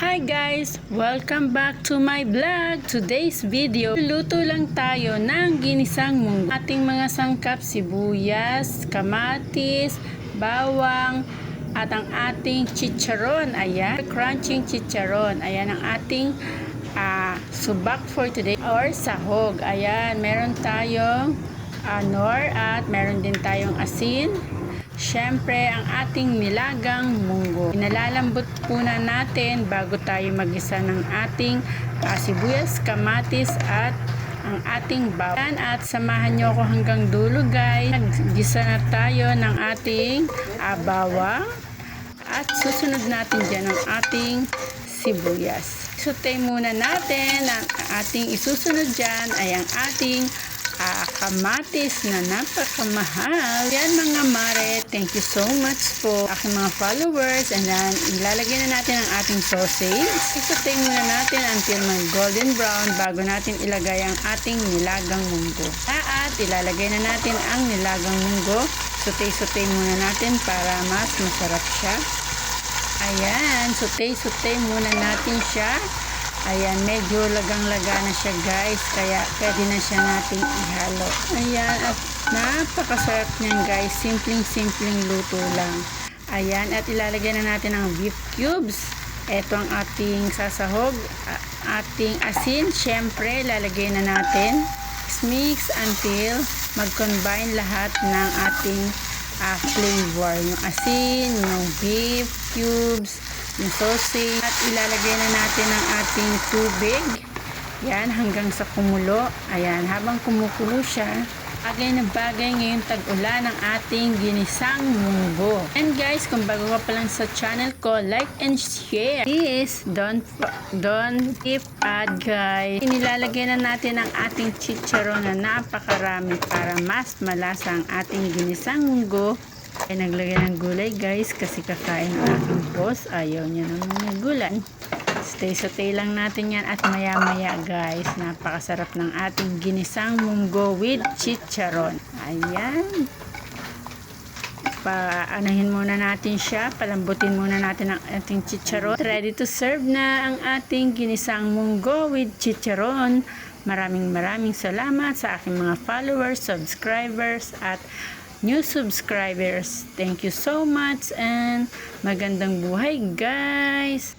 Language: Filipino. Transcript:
Hi guys! Welcome back to my vlog. Today's video, luto lang tayo ng ginisang munggo. Ating mga sangkap, sibuyas, kamatis, bawang, at ang ating chicharon. Ayan, crunching chicharon. Ayan ang ating subak for today or sahog. Ayan, meron tayong nor at meron din tayong asin. Siyempre, ang ating nilagang munggo. Inalalambot muna natin bago tayo magisa ng ating sibuyas, kamatis at ang ating bawang. At samahan nyo ako hanggang dulo guys. Naggisa na tayo ng ating bawang. At susunod natin dyan ang ating sibuyas. Saute muna natin. Ang ating isusunod dyan ay ang ating kamatis na napakamahal. Yan mga mare, thank you so much po aking mga followers. And then ilalagay na natin ang ating sausage. Isaute muna natin until mag golden brown bago natin ilagay ang ating nilagang munggo. At ilalagay na natin ang nilagang munggo. Saute muna natin para mas masarap siya. Ayan, saute muna natin siya. Ayan, medyo lagang-laga na siya guys, kaya pwede na siya nating ihalo. Ayan, at napakasarap niyan guys, simpleng luto lang. Ayan, at ilalagay na natin ang beef cubes. Ito ang ating sasahog, ating asin, syempre ilalagay na natin. Mix until mag-combine lahat ng ating flavor. Yung asin, yung beef cubes, yung sausage, at ilalagay na natin ang ating tubig. Yan, hanggang sa kumulo. Ayan, habang kumukulo siya, bagay na bagay ngayong tag-ulan ang ating ginisang munggo. And guys, kung bago ka pa lang sa channel ko, like and share. Please, don't skip ad guys. Inilalagay na natin ang ating chicharon na napakarami para mas malasa ang ating ginisang munggo. Ay naglagay ng gulay guys kasi kakain ng aking boss, ayaw niya ng mga gulay. Saute lang natin yan at maya maya guys, napakasarap ng ating ginisang munggo with chicharon. Ayan, paanahin muna natin siya, palambutin muna natin ang ating chicharon. Ready to serve na ang ating ginisang munggo with chicharon. Maraming salamat sa aking mga followers, subscribers at new subscribers. Thank you so much and magandang buhay guys!